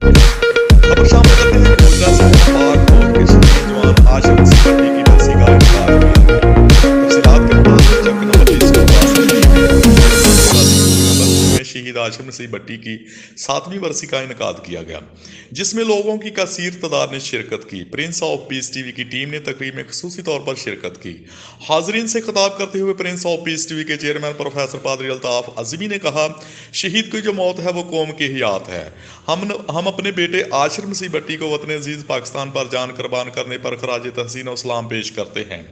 खबर शामिल करते हैं गोजरा से पाक और के शहीद जवान आशिक नसीब भट्टी की बरसी का इनकार किया गया। तफसीलात के मुताबिक चक नंबर 382 में शहीद आशिक नसीब भट्टी की 7वीं बरसी का इनकाद किया गया, जिसमें लोगों की कसीर तादाद ने शिरकत की। प्रिंस ऑफ पीस टीवी की टीम ने तकरीब में खसूसी तौर पर शिरकत की। हाजरीन से खिताब करते हुए प्रिंस ऑफ पीस टीवी के चेयरमैन प्रोफेसर पादरी अल्ताफ अज़मी ने कहा, शहीद की जो मौत है वो कौम की हयात है। हम अपने बेटे आशिर नसीब भट्टी को वतन अजीज पाकिस्तान पर जान कुर्बान करने पर खराज तहसीन और सलाम पेश करते हैं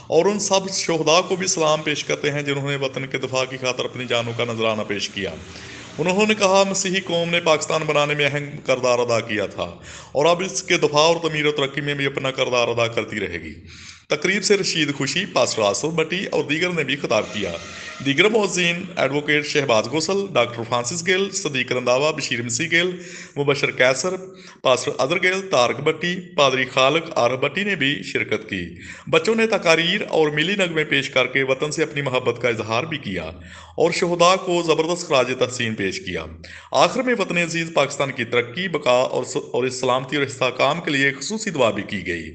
और उन सब शोहदा को भी सलाम पेश करते हैं जिन्होंने वतन के दफा की खातर अपनी जानों का नजराना पेश किया। उन्होंने कहा, मसीही कौम ने पाकिस्तान बनाने में अहम किरदार अदा किया था और अब इसके दफा और तमीर और तरक्की में भी अपना किरदार अदा करती रहेगी। तकरीब से रशीद खुशी, पास्टर आसिफ भट्टी और दीगर ने भी खिताब किया। दीगर मौज़ीन advocate Shahbaz Gosal, doctor Francis Gill, Sadiq Randhawa, Bashir Masih Gill, Mubashir Qaiser, pastor Athar Gill, Tariq Bhatti, पादरी खालिक आरफ भट्टी ने भी शिरकत की। बच्चों ने तकारीर और मिली नगमे पेश करके वतन से अपनी मोहब्बत का इजहार भी किया और शहदा को ज़बरदस्त खराज तहसीन पेश किया। आखिर में वतन अजीज पाकिस्तान की तरक्की, बका और इस सलामती और इस्तेहकाम के लिए खसूसी दुआ भी की गई।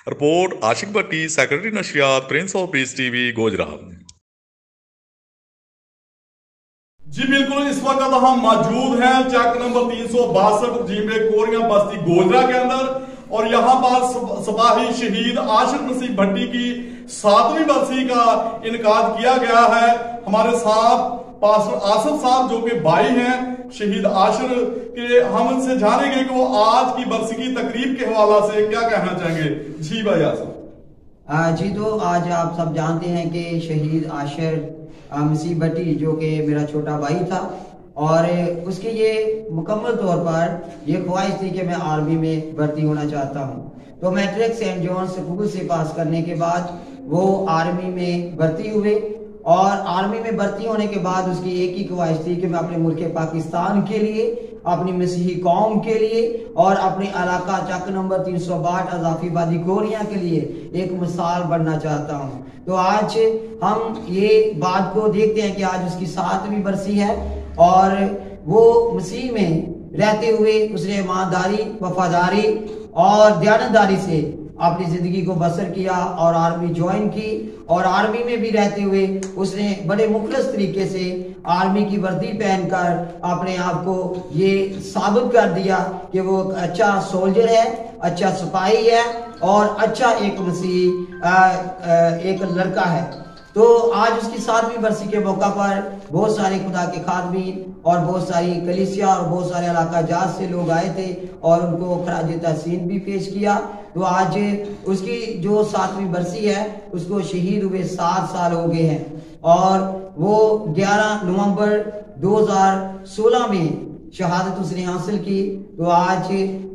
रिपोर्ट आशिक भट्टी, सेक्रेटरी नशरियात, prince of peace TV, Gojra. जी बिल्कुल, इस वक्त हम मौजूद हैं चक नंबर 362 जीमे कोरिया बस्ती गोजरा के अंदर और यहाँ पर सिपाही शहीद आशिक नसीब भट्टी की 7वीं बरसी का इनकाद किया गया है। हमारे साथ पास्टर आसिफ साहब जो कि भाई हैं शहीद आशिर के, हम इनसे जानेंगे कि वो आज की बरसी की तकरीब के हवाला से क्या कहना चाहेंगे। जी भाई आसिफ। जी तो आज आप सब जानते हैं कि शहीद आशिर नसीब भट्टी जो कि मेरा छोटा भाई था और उसकी ये मुकम्मल तौर पर ये ख्वाहिश थी कि मैं आर्मी में भर्ती होना चाहता हूँ। तो मैट्रिक सेंट जॉन स्कूल से पास करने के बाद वो आर्मी में भर्ती हुए और आर्मी में भर्ती होने के बाद उसकी एक ही ख्वाहिश थी कि मैं अपने मुल्क पाकिस्तान के लिए, अपनी मसीही कौम के लिए और अपने इलाका चक नंबर 362 अजाफीबादी कोरिया के लिए एक मिसाल बनना चाहता हूँ। तो आज हम ये बात को देखते हैं कि आज उसकी 7वीं बरसी है और वो मसीह में रहते हुए उसने ईमानदारी, वफादारी और दयानतदारी से अपनी जिंदगी को बसर किया और आर्मी ज्वाइन की और आर्मी में भी रहते हुए उसने बड़े मुखलस तरीके से आर्मी की वर्दी पहनकर अपने आप को ये साबित कर दिया कि वो अच्छा सोल्जर है, अच्छा सिपाही है और अच्छा एक मसीह एक लड़का है। तो आज उसकी 7वीं बरसी के मौका पर बहुत सारे खुदा के खादमीन और बहुत सारी कलीसिया और बहुत सारे इलाका जात से लोग आए थे और उनको खराज तहसीन भी पेश किया। तो आज उसकी जो 7वीं बरसी है उसको शहीद हुए 7 साल हो गए हैं और वो 11 नवंबर 2016 में शहादत उसने हासिल की। तो आज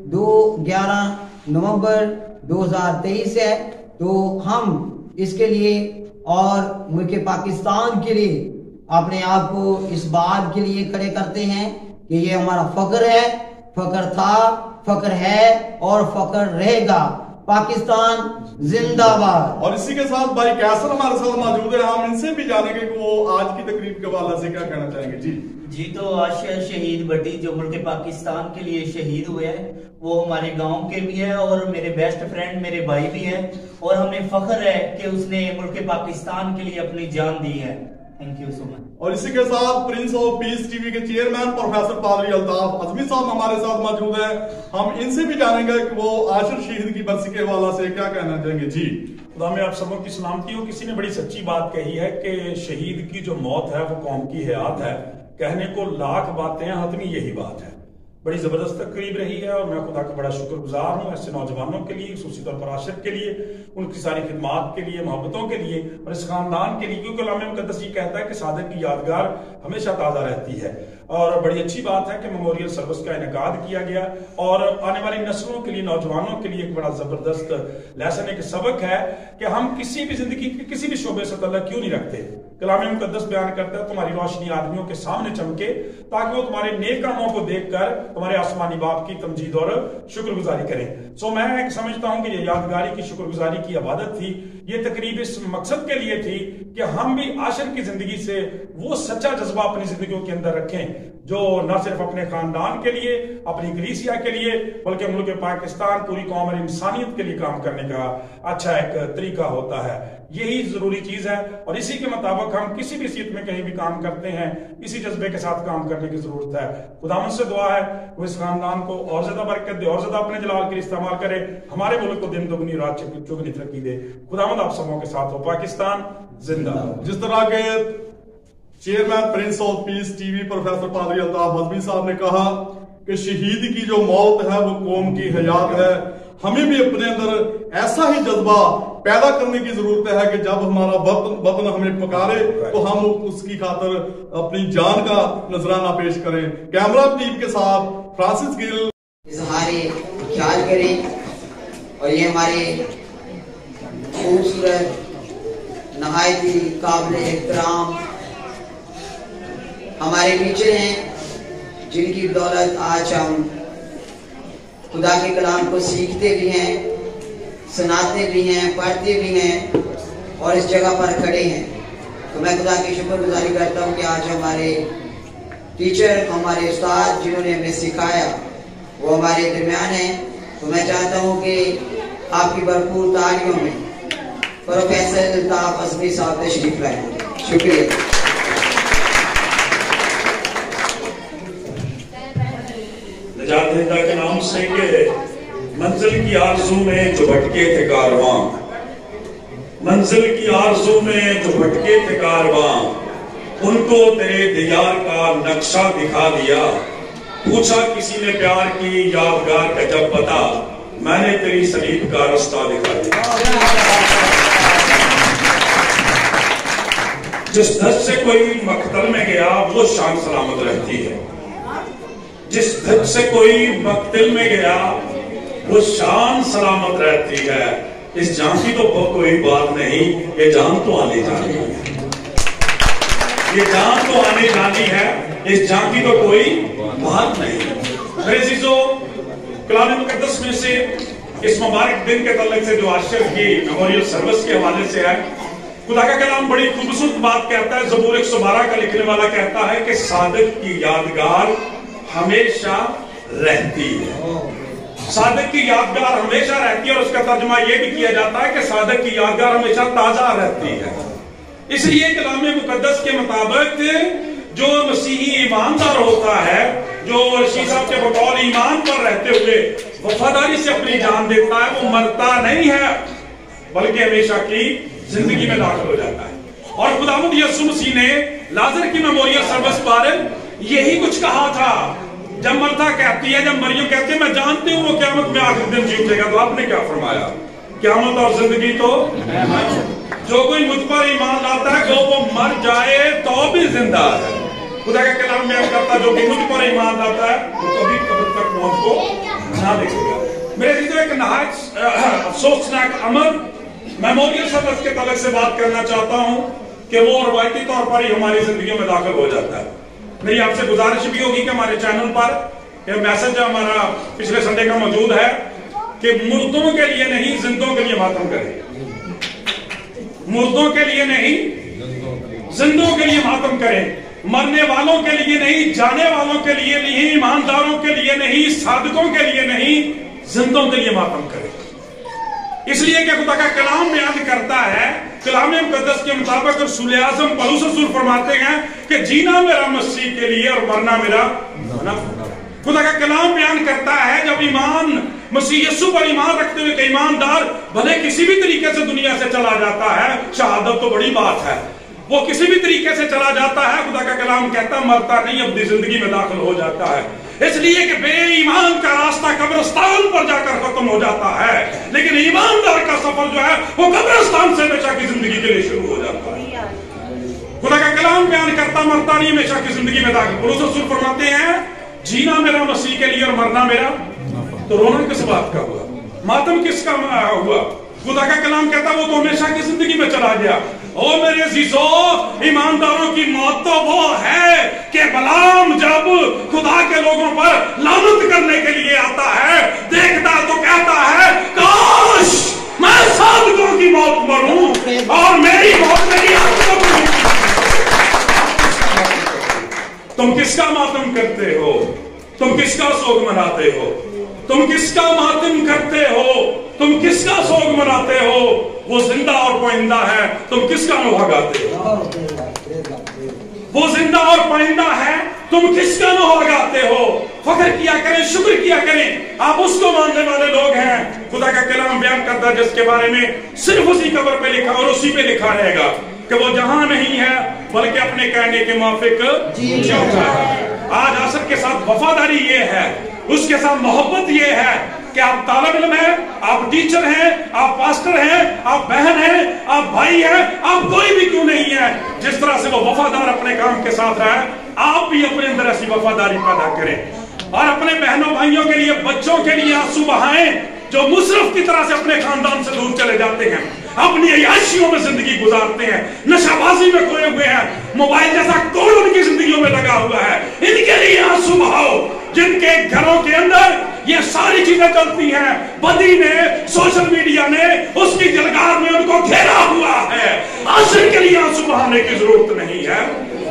11 नवंबर 2023 है। तो हम इसके लिए और मुल्क पाकिस्तान के लिए अपने आप को इस बात के लिए खड़े करते हैं कि ये हमारा फख्र है, फख्र था, फख्र है और फख्र रहेगा। पाकिस्तान जिंदाबाद। और इसी के साथ भाई कैसर हमारे साथ मौजूद है, हम इनसे भी जानेंगे कि वो आज की तकरीब के हवाले से क्या कहना चाहेंगे। जी तो आशिर शहीद भट्टी जो मुल्क पाकिस्तान के लिए शहीद हुए हैं वो हमारे गांव के भी है और मेरे बेस्ट फ्रेंड, मेरे भाई भी हैं और हमें फख्र है कि उसने मुल्क पाकिस्तान के लिए अपनी जान दी है। Thank you so much. और इसी के साथ प्रिंस ऑफ पीस टीवी के चेयरमैन प्रोफेसर पादरी अल्ताफ अज़मी साहब हमारे साथ मौजूद हैं, हम इनसे भी जानेंगे कि वो आशिर शहीद की बरसी के हवाला से क्या कहना चाहेंगे। जी खुदा में आप सबों की सलामती हो। किसी ने बड़ी सच्ची बात कही है कि शहीद की जो मौत है वो कौम की हयात है। कहने को लाख बातें हैं, हतमी यही बात है। बड़ी जबरदस्त तकरीब रही है और मैं खुदा का बड़ा शुक्रगुजार हूँ ऐसे नौजवानों के लिए, खासूसी तौर पर आशिर के लिए, उनकी सारी खिदमात के लिए, मोहब्बतों के लिए और इस खानदान के लिए, क्योंकि कलाम मुक़द्दस ये कहता है कि सादिक की यादगार हमेशा ताज़ा रहती है। और बड़ी अच्छी बात है कि मेमोरियल सर्विस का इनेकाद किया गया और आने वाली नस्लों के लिए, नौजवानों के लिए एक बड़ा जबरदस्त लेसन, एक सबक है कि हम किसी भी जिंदगी के किसी भी शोबे से तल्लुक़ क्यों नहीं रखते। कलाम मुक़द्दस बयान करता है तुम्हारी रोशनी आदमियों के सामने चमके ताकि वो तुम्हारे नेक कामों को देखकर तुम्हारे आसमानी बाप की तमजीद और शुक्रगुजारी करें। सो मैं समझता हूं कि ये यादगारी की, शुक्रगुजारी की इबादत थी। ये तकरीब इस मकसद के लिए थी कि हम भी आशिर की जिंदगी से वो सच्चा जज्बा अपनी जिंदगियों के अंदर रखें जो न सिर्फ अपने खानदान के लिए, अपनी कलीसिया के लिए, बल्कि मुल्क पाकिस्तान, पूरी कौम और इंसानियत के लिए काम करने का अच्छा एक तरीका होता है। यही जरूरी चीज है और इसी के मुताबिक हम किसी भी सीट में कहीं भी काम करते हैं, इसी जज्बे के साथ काम करने की जरूरत है। खुदावंद से दुआ है वो इस खानदान को और ज्यादा बरकत दे, और ज्यादा अपने जलाल के लिए इस्तेमाल करे, हमारे मुल्क को दिन दुगनी रात चौगुनी तरक्की दे। खुदावंद आप सबों के साथ हो। पाकिस्तान जिंदाबाद। जिस तरह के chairman Prince of peace TV professor पादरी अल्ताफ हज़मी साहब ने कहा कि शहीद की जो मौत है वो कौम की हयात है, हमें भी अपने अंदर ऐसा ही जज्बा पैदा करने की जरूरत है कि जब हमारा वतन हमें पुकारे तो हम उसकी खातर अपनी जान का नजराना पेश करें। कैमरा टीम के साथ फ्रांसिस गिल इजहारे ख्याल करें और ये हमारे खूबसूरत नहायत ही काबिल एहतराम हमारे टीचर हैं, जिनकी बदौलत आज हम खुदा के कलाम को सीखते भी हैं, सुनाते भी हैं, पढ़ते भी हैं और इस जगह पर खड़े हैं। तो मैं खुदा की शुक्रगुजारी करता हूँ कि आज हमारे टीचर, हमारे उस्ताद जिन्होंने हमें सिखाया वो हमारे दरमियान हैं। तो मैं चाहता हूँ कि आपकी भरपूर तालियों में प्रोफेसर अल्ताफ हज़मी साहब तशरीफ लाएं। शुक्रिया। नजात हिंदा के नाम से कि मंजिल की आरज़ू में जो भटके थे कारवां, मंजिल की आरज़ू में जो भटके थे कारवां, उनको तेरे दीदार का नक्शा दिखा दिया। पूछा किसी ने प्यार की यादगार का जब पता, मैंने तेरी सलीब का रास्ता दिखा दिया। जिस धज से कोई मकतल में गया वो शान सलामत रहती है, जिस धज से कोई मकतल में गया वो शान सलामत रहती है। इस जान की तो कोई बात नहीं, ये जान तो आने जानी है, ये जान तो आने जानी है, इस जान की तो कोई बात नहीं। मेरे अजीजों, कलाम मुकद्दस में से इस मुबारक दिन के तल्लक से जो आशिर की मेमोरियल सर्विस के हवाले से है, खुदा का कलाम बड़ी खूबसूरत बात कहता है। ज़बूर 112 का लिखने वाला कहता है कि सादिक की यादगार हमेशा रहती है। सादिक की यादगार हमेशा रहती है और उसका तर्जुमा यह भी किया जाता है कि सादिक की यादगार हमेशा ताजा रहती है। इसलिए कलाम मुकद्दस के मुताबिक जो मसीही ईमानदार होता है, जो रशीद साहब के बकौल ईमान पर रहते हुए वफादारी से अपनी जान देता है, वो मरता नहीं है बल्कि हमेशा की जिंदगी में दाखिल हो जाता है। और खुदावंद यीशु मसीह ने लाजर की मेमोरियल सर्विस पर यही कुछ कहा था। जब मर्ता कहती है, जब मरियम कहती है मैं जानती हूँ वो क़यामत में आखिरी दिन जी उठेगा, तो आपने क्या फरमाया? क़यामत और जिंदगी तो जो कोई मुझ पर ईमान लाता है, जो वो मर जाए तो भी जिंदा है। खुदा का कलाम में करता जो कि मुझ पर ईमान लाता है वो कभी कभी तक मौत को ना देखेगा। मेरे अजीजों, एक नहायत अफसोसनाक अमर मेमोरियल सर्विस के तलक से बात करना चाहता हूं कि वो रवायती तौर पर ही हमारी जिंदगी में दाखिल हो जाता है। मेरी आपसे गुजारिश भी होगी कि हमारे चैनल पर यह मैसेज हमारा पिछले संडे का मौजूद है कि मुर्दों के लिए नहीं, जिंदों के लिए मातम करें। मुर्दों के लिए नहीं, जिंदों के लिए मातम करें। मरने वालों के लिए नहीं, जाने वालों के लिए नहीं, ईमानदारों के लिए नहीं, सादिकों के लिए नहीं, जिंदों के लिए मातम करें। इसलिए कि खुदा का कलाम बयान करता है, कलाम मुकद्दस के मुताबिक रसूल आज़म पौलुस रसूल फरमाते हैं कि जीना मेरा मसीह के लिए और मरना मेरा नफस। खुदा का कलाम बयान करता है जब ईमान मसीह यीशु पर ईमान रखते हुए ईमानदार भले किसी भी तरीके से दुनिया से चला जाता है, शहादत तो बड़ी बात है, वो किसी भी तरीके से चला जाता है, खुदा का कलाम कहता मरता नहीं, अपनी जिंदगी में दाखिल हो जाता है। इसलिए कि बेईमान का रास्ता कब्रिस्तान पर जाकर खत्म हो जाता है, लेकिन ईमानदार का सफर जो है वो कब्रिस्तान से हमेशा की जिंदगी के लिए शुरू हो जाता है। खुदा का कलाम बयान करता मरता नहीं, हमेशा की जिंदगी में दाखिल। पौलुस रसूल फरमाते हैं जीना मेरा मसीह के लिए और मरना मेरा। तो रोना किस बात का हुआ? मातम किसका हुआ? खुदा का कलाम कहता वो तो हमेशा की जिंदगी में चला गया। ओ मेरे अजीजों, ईमानदारों की मौत तो वो है कि बलाम जब खुदा के लोगों पर लानत करने के लिए आता है, देखता तो कहता है काश मैं सादिकों की मौत मरूं और मेरी मौत मेरी आंखों में। तुम किसका मातम सोग मनाते हो? तुम किसका मातम करते हो? तुम किसका सोग मनाते हो? वो जिंदा और पाइंदा है, तुम किसका नोहा गाते हो? वो जिंदा और पाइंदा है, तुम किसका नोहा गाते हो? फख्र किया करें, शुक्र किया करें, आप उसको मानने वाले लोग हैं। खुदा का कलाम बयान करता है जिसके बारे में सिर्फ उसी कब्र पे लिखा और उसी पे लिखा रहेगा कि वो जहां नहीं है बल्कि अपने कहने के माफिक जीता है। आज असर के साथ वफादारी ये है, उसके साथ मोहब्बत ये है कि आप तालिब इल्म हैं, आप टीचर हैं, आप पास्टर हैं, आप बहन हैं, आप भाई हैं, आप कोई भी क्यों नहीं है, जिस तरह से वो वफादार अपने काम के साथ रहे, आप भी अपने अंदर ऐसी वफादारी पैदा करें और अपने बहनों भाइयों के लिए, बच्चों के लिए आंसू बहाएं जो मुसरफ की तरह से अपने खानदान से दूर चले जाते हैं, अपनी अय्याशियों में जिंदगी गुजारते हैं, नशाबाजी में खोए हुए हैं, मोबाइल जैसा कोड उनकी जिंदगियों में लगा हुआ है। इनके लिए आंसू बहाओ जिनके घरों के अंदर ये सारी चीजें चलती हैं। बदी ने, सोशल मीडिया ने, उसकी जलगार में उनको घेरा हुआ है। आशिक के लिए आंसू बहाने की जरूरत नहीं है,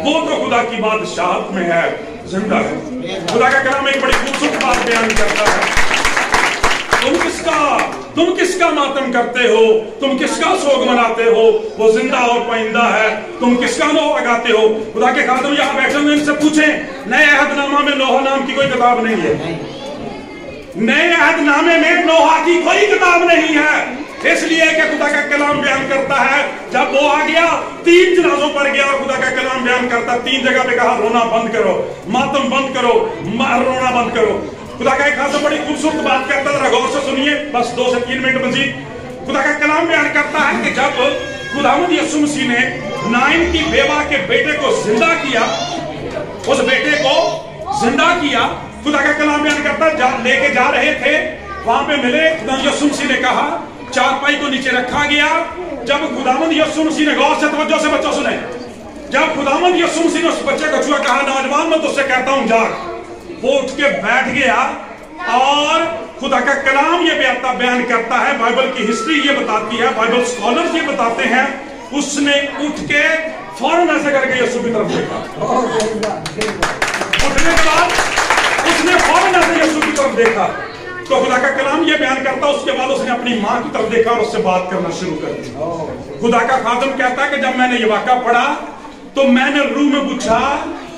वो तो खुदा की बादशाहत में है, जिंदा है। खुदा का कलाम एक बड़ी खूबसूरत बात बयान करता है, तुम किसका मातम करते हो? तुम किसका सोग मनाते हो? वो जिंदा और पाइंदा है, तुम किसका नोहा गाते हो? खुदा के खादिम यहाँ बैठे हुए इनसे पूछें, नए अहदनामा में नोहा नाम की कोई किताब नहीं है। नए अहदनामे में नोहा की कोई किताब नहीं है, इसलिए कि खुदा का कलाम बयान करता है जब वो आ गया 3 जनाजों पर गया और खुदा का कलाम बयान करता 3 जगह पे कहा रोना बंद करो, मातम बंद करो, रोना बंद करो। खुदा का एक खासा बड़ी खूबसूरत बात करता है, गौर से सुनिए, बस 2 से 3 मिनट मजीद। खुदा का कलाम बयान करता है कि जब खुदावंद यीशु मसीह ने नाइन की बेवा के बेटे को जिंदा किया, उस बेटे को जिंदा किया, खुदा का कलाम बयान करता है लेके जा रहे थे, वहां पे मिले, खुदावंद यीशु मसीह ने कहा, चारपाई को नीचे रखा गया। जब खुदावंद यीशु मसीह ने, गौर से तवज्जो से बच्चों सुने, जब खुदावंद यीशु मसीह ने उस बच्चे को छुआ, कहा नौजवान मैं तुझसे कहता हूं जाग, वो उठ के बैठ गया। और खुदा का कलाम ये बयान करता है, बाइबल की हिस्ट्री ये बताती है, बाइबल स्कॉलर्स ये बताते हैं, उसने उठ के फौरन ऐसे करके यीशु की तरफ देखा। उठने के बाद उसने फौरन ऐसे यीशु की तरफ देखा। तो खुदा का कलाम ये बयान करता है, उसके बाद उसने अपनी माँ की तरफ देखा और उससे बात करना शुरू कर दी। खुदा का खादिम कहता है कि जब मैंने ये वाक़ा पढ़ा तो मैंने रूह में पूछा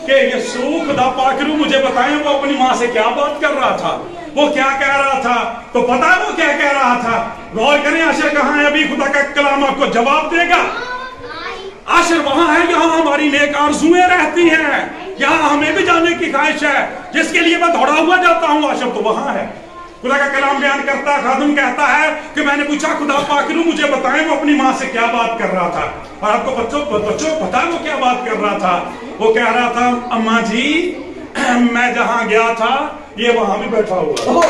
कि यीशु खुदा पाक रूह मुझे बताएं वो अपनी माँ से क्या बात कर रहा था, वो क्या कह रहा था। तो पता है वो क्या कह रहा था? गौर करें, आशिर कहाँ है? अभी खुदा का कलाम आपको जवाब देगा। आशिर वहां है जहां हमारी नेक आरज़ुएं रहती हैं, यहाँ हमें भी जाने की ख्वाहिश है, जिसके लिए मैं दौड़ा हुआ जाता हूँ, आशिर तो वहां है। खुदा का कलाम बयान करता है, खादिम कहता है कि मैंने पूछा खुदा पाक रूह मुझे बताएं वो अपनी माँ से क्या बात कर रहा था। और आपको बच्चों पता है वो क्या बात कर रहा था? वो कह रहा था, अम्मा जी मैं जहां गया था ये वहां भी बैठा हुआ,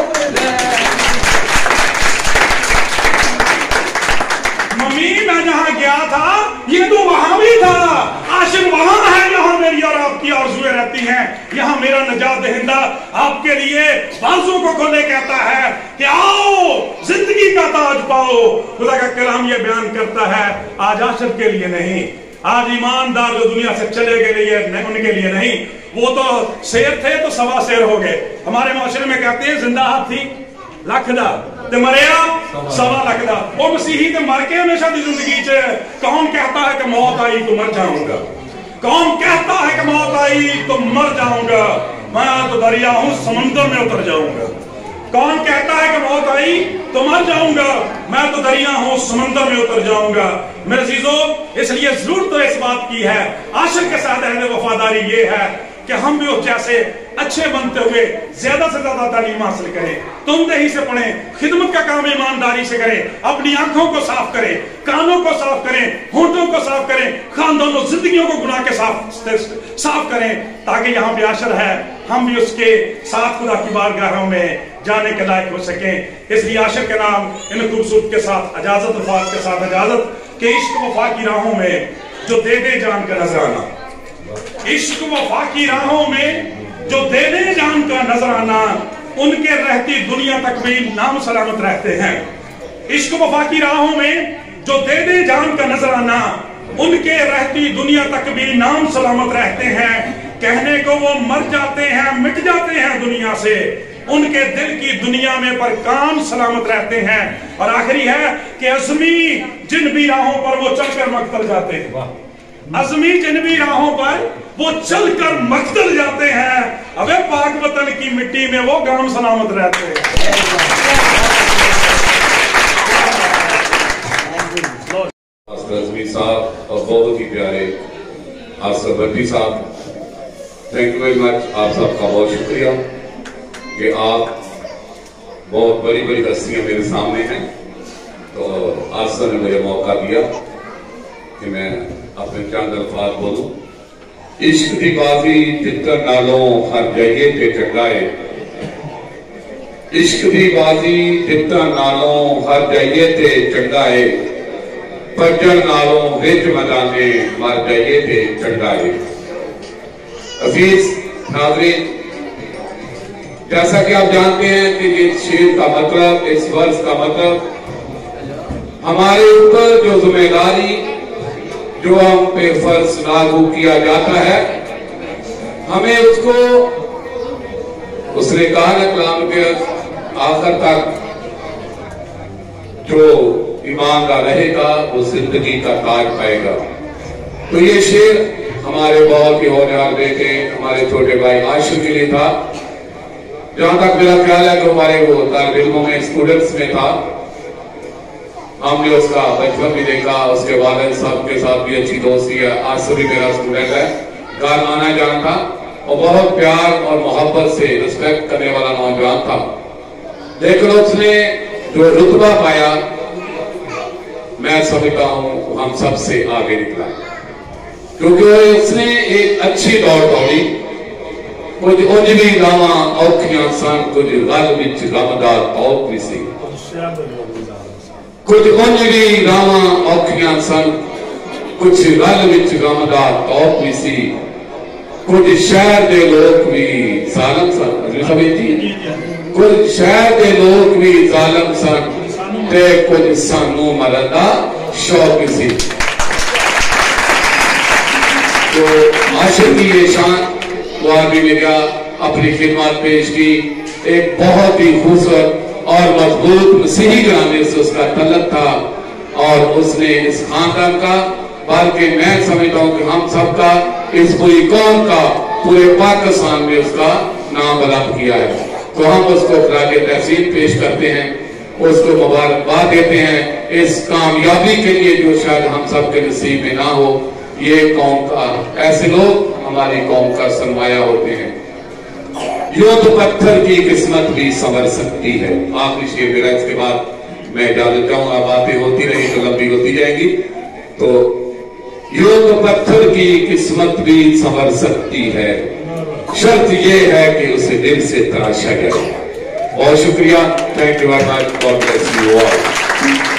मम्मी मैं जहां गया था ये तो वहां भी था। आशिर वहां है जहां मेरी और आपकी आरज़ुएं रहती हैं, यहाँ मेरा नजात दहिंदा आपके लिए बाजुओं को खोले कहता है कि आओ जिंदगी का ताज पाओ। खुदा का कलाम ये बयान करता है, आज आशिर के लिए नहीं, आज ईमानदार जो दुनिया से चले गए उनके लिए नहीं, वो तो शेर थे तो 1.25 शेर हो गए। हमारे माशरे में कहते हैं जिंदा हाथी लख दा ते मरिया 1.25 लाख दा। वो मसीही ते मर के हमेशा दी जिंदगी च कौन कहता है कि मौत आई तो मर जाऊंगा, कौन कहता है कि मौत आई तो मर जाऊंगा, मैं तो दरिया हूं समंदर में उतर जाऊंगा। कौन कहता है कि मौत आई तो मर जाऊंगा, मैं तो दरिया हूं समंदर में उतर जाऊंगा। मेरे अजीजों, इसलिए जरूरत तो इस बात की है, आशिक के साथ रहने वफादारी ये है कि हम भी उस जैसे अच्छे बनते हुए ज्यादा से ज्यादा तालीम हासिल करें, तुमदही से पढ़ें, खिदमत का काम ईमानदारी से करें, अपनी आंखों को साफ करें, कानों को साफ करें, होंठों को साफ करें, खानदानों जिंदगियों को गुनाह के साफ करें, ताकि यहाँ पे आशर है हम भी उसके साथ खुदा की बारगाहों में जाने के लायक हो सकें। इसलिए आशिर के नाम इन खूबसूरत के साथ इजाजत, वफात के साथ इजाजत के इश्क वफा की राहों में जो दे दे जान का नजराना, इश्क वफा की राहों में जो दे दे जान का नजराना, उनके रहती दुनिया तक भी नाम सलामत रहते हैं। इश्क वफा की राहों में जो दे दे जान का नजराना, उनके रहती दुनिया तक भी नाम सलामत रहते हैं। कहने को वो मर जाते हैं, मिट जाते हैं दुनिया से, उनके दिल की दुनिया में पर काम सलामत रहते हैं। और आखिरी है कि अज़मी जिन भी राहों पर वो चलकर मकतल जाते हैं, अज़मी जिन भी राहों पर वो चलकर मकतल जाते हैं, अबे पाक वतन की मिट्टी में वो काम सलामत रहते हैं। रज़मी साहब और बहुत ही प्यारे आसफ भट्टी साहब, थैंक यू वेरी मच। आप सबका बहुत शुक्रिया कि आप बहुत बड़ी बड़ी हस्तियां मेरे सामने हैं, तो आसफ ने मुझे मौका दिया कि मैं अपने चंद अल्फाज बोलूं। इश्क दी बाजी जितन नालों हर जाइए ते चंगाए, इश्क दी बाजी जितन नालों हर जाइए ते चंगाए, पजन नालों विच मैदाने मर जाइए थे चंगाए। अजीज नाज़रीन, जैसा कि आप जानते हैं कि इस शेर का मतलब, इस वर्ष का मतलब, हमारे ऊपर जो जिम्मेदारी जो हम पे फर्ज लागू किया जाता है, हमें उसको उसने कहा ना कलाम के आखिर तक जो ईमानदार रहेगा वो जिंदगी का ताज पाएगा। तो ये शेर हमारे बहुत ही होनहार बेटे, हमारे छोटे भाई आशिक के लिए था। जहां तक मेरा ख्याल है कि हमारे वो तालिब इल्मों में, स्टूडेंट्स में था। हमने उसका बचपन भी देखा, उसके वालिद साहब के साथ भी अच्छी दोस्ती है। आज भी मेरा स्टूडेंट है, घर आना जान था और बहुत प्यार और मोहब्बत से रिस्पेक्ट करने वाला नौजवान था। लेकिन उसने जो रुतबा पाया, मैं समझता हूं हम सबसे आगे निकला, क्योंकि उसने एक अच्छी दौड़ दौड़ी। कुछ उंज भी गावां औखियां सन, कुछ गल विच गमदार तौक भी सी। कुछ उंज भी गावां औखियां सन, कुछ गल विच गमदार तौक भी सी। कुछ शहर के लोग भी जालिम सन, समझी, कुछ शहर के लोग भी जालिम सन, ते कुछ सानू मरन दा शौक सी। तो आशिक की ये शान वो आदमी ने क्या अपनी खिदमत पेश की। एक बहुत ही खूबसूरत और मजबूत मसीही घराने से उसका तल्लुक था, और उसने इस खानदान का, बल्कि मैं समझता हूं कि हम सबका, इस पूरी कौम का, पूरे पाकिस्तान में उसका नाम बुलंद किया है। तो हम उसको खराज तहसीन पेश करते हैं, उसको मुबारकबाद देते हैं इस कामयाबी के लिए जो शायद हम सब के नसीब में ना हो। ये कौम का, ऐसे लोग हमारी कौम का सरमाया होते हैं। यूं तो पत्थर की किस्मत भी संवर सकती है। आखिरी शेर मेरा, इसके बाद मैं इजाजत चाहूंगा, बातें होती रही तो लंबी होती जाएगी। तो यूं तो पत्थर की किस्मत भी संवर सकती है, शर्त ये है कि उसे दिल से तराशा जाए। बहुत शुक्रिया, thank you very much, God bless you all.